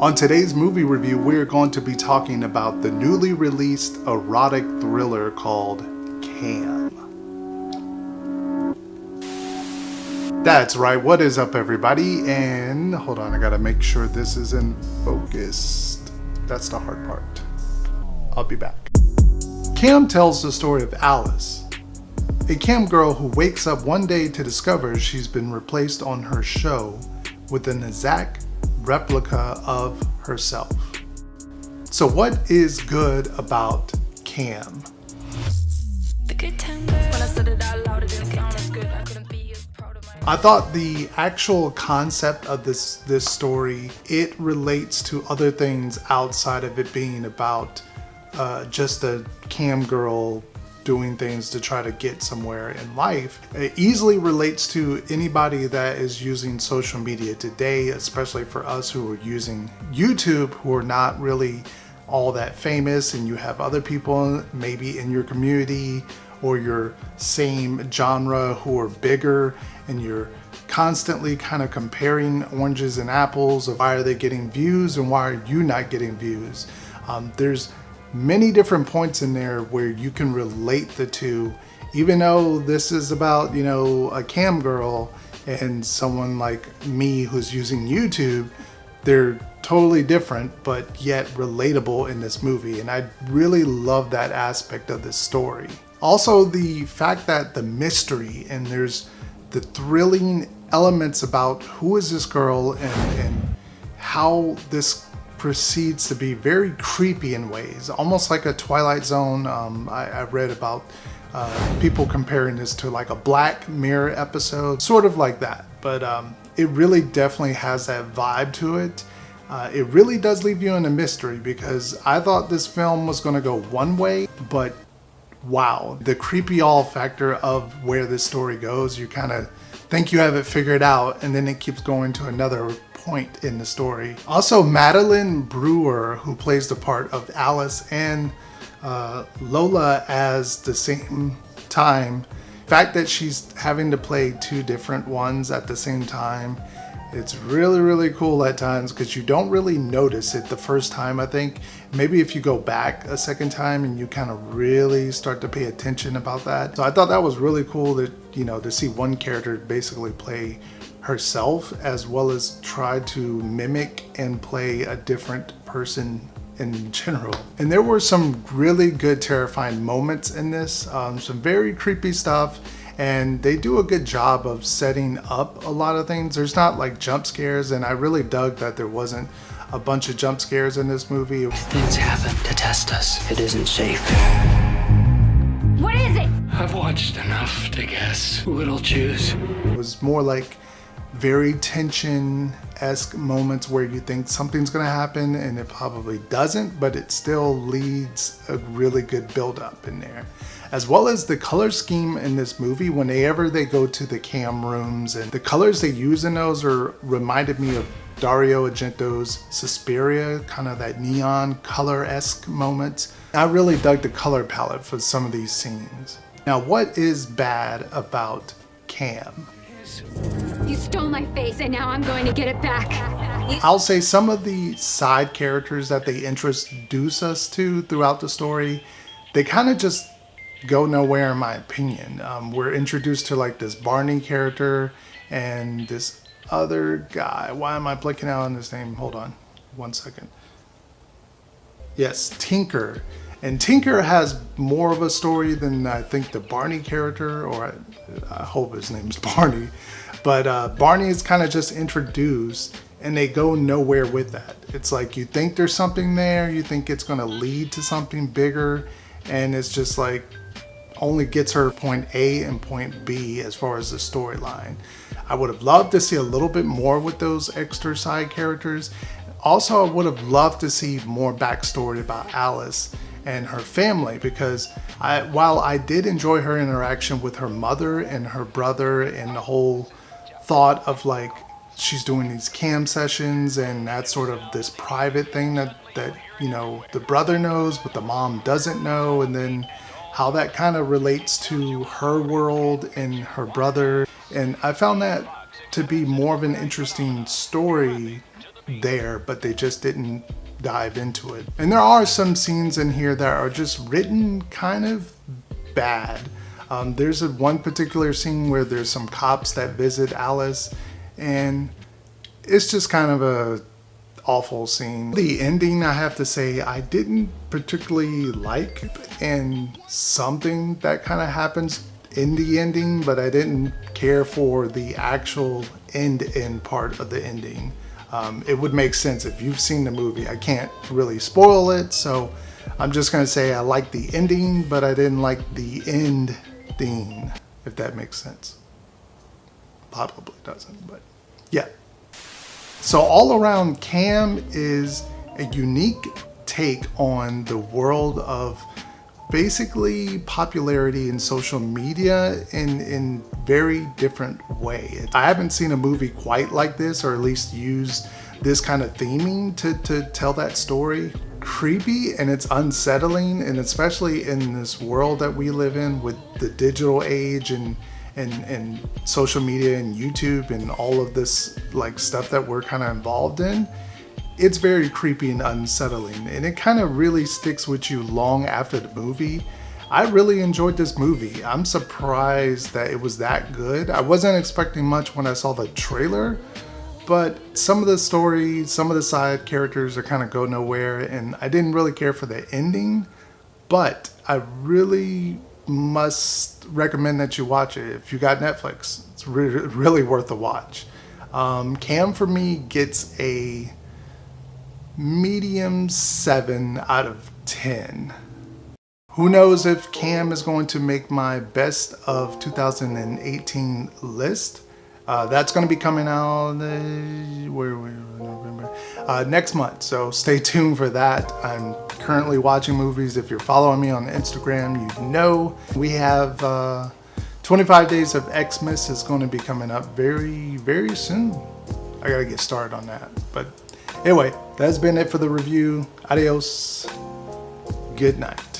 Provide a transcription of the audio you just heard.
On today's movie review, we're going to be talking about the newly released erotic thriller called Cam. That's right, what is up everybody? And hold on, I gotta make sure this is in focus. That's the hard part. I'll be back. Cam tells the story of Alice, a cam girl who wakes up one day to discover she's been replaced on her show with an exact replica of herself. So what is good about Cam? I thought the actual concept of this story, it relates to other things outside of it being about just a cam girl doing things to try to get somewhere in life. It easily relates to anybody that is using social media today, especially for us who are using YouTube, who are not really all that famous, and you have other people maybe in your community or your same genre who are bigger, and you're constantly kind of comparing oranges and apples of why are they getting views and why are you not getting views. There's many different points in there where you can relate the two, even though this is about, you know, a cam girl and someone like me who's using YouTube. They're totally different, but yet relatable in this movie, and I really love that aspect of this story. Also, the fact that the mystery and there's the thrilling elements about who is this girl and how this proceeds to be very creepy in ways, almost like a Twilight Zone. I read about people comparing this to like a Black Mirror episode, sort of like that, but it really definitely has that vibe to it. It really does leave you in a mystery, because I thought this film was going to go one way, but wow, the creepy all factor of where this story goes, you kind of think you have it figured out, and then it keeps going to another point in the story. Also, Madeline Brewer, who plays the part of Alice, and Lola as the same time. The fact that she's having to play two different ones at the same time, it's really cool at times, because you don't really notice it the first time. I think maybe if you go back a second time and you kind of really start to pay attention about that. So I thought that was really cool that, you know, to see one character basically play herself as well as try to mimic and play a different person in general. And there were some really good terrifying moments in this, some very creepy stuff, and they do a good job of setting up a lot of things. There's not like jump scares, and I really dug that there wasn't a bunch of jump scares in this movie. Things happen to test us. It isn't safe. What is it? I've watched enough to guess who it'll choose. It was more like very tension-esque moments where you think something's gonna happen and it probably doesn't, but it still leads a really good build-up in there. As well as the color scheme in this movie, whenever they go to the cam rooms, and the colors they use in those reminded me of Dario Argento's Suspiria, kind of that neon color-esque moments. I really dug the color palette for some of these scenes. Now, what is bad about Cam? You stole my face, and now I'm going to get it back. I'll say some of the side characters that they introduce us to throughout the story, they kind of just go nowhere in my opinion. We're introduced to like this Barney character and this other guy. Why am I blanking out on his name? Hold on one second. Yes, Tinker. And Tinker has more of a story than I think the Barney character, or I hope his name's Barney. But Barney is kind of just introduced, and they go nowhere with that. It's like you think there's something there, you think it's going to lead to something bigger, and it's just like only gets her point A and point B as far as the storyline. I would have loved to see a little bit more with those extra side characters. Also, I would have loved to see more backstory about Alice and her family, because while I did enjoy her interaction with her mother and her brother, and the whole thought of like she's doing these cam sessions and that's sort of this private thing that you know the brother knows but the mom doesn't know, and then how that kind of relates to her world and her brother. And I found that to be more of an interesting story there, but they just didn't dive into it. And there are some scenes in here that are just written kind of bad. There's one particular scene where there's some cops that visit Alice, and it's just kind of a awful scene. The ending, I have to say, I didn't particularly like, and something that kind of happens in the ending, but I didn't care for the actual end part of the ending. It would make sense if you've seen the movie. I can't really spoil it, so I'm just gonna say I like the ending, but I didn't like the ending, if that makes sense. Probably doesn't, but yeah. So all around, Cam is a unique take on the world of basically popularity in social media in very different way. I haven't seen a movie quite like this, or at least use this kind of theming to tell that story. Creepy, and it's unsettling, and especially in this world that we live in with the digital age and social media and YouTube and all of this like stuff that we're kind of involved in. It's very creepy and unsettling, and it kind of really sticks with you long after the movie. I really enjoyed this movie. I'm surprised that it was that good. I wasn't expecting much when I saw the trailer, but some of the story, some of the side characters are kind of go nowhere, and I didn't really care for the ending, but I really must recommend that you watch it if you got Netflix. It's really worth a watch. Cam for me gets a medium 7 out of 10. Who knows if Cam is going to make my best of 2018 list. That's going to be coming out November, next month, so stay tuned for that. I'm currently watching movies. If you're following me on Instagram, you know we have 25 Days of Xmas is going to be coming up very, very soon. I gotta get started on that. But anyway, that's been it for the review. Adios. Good night.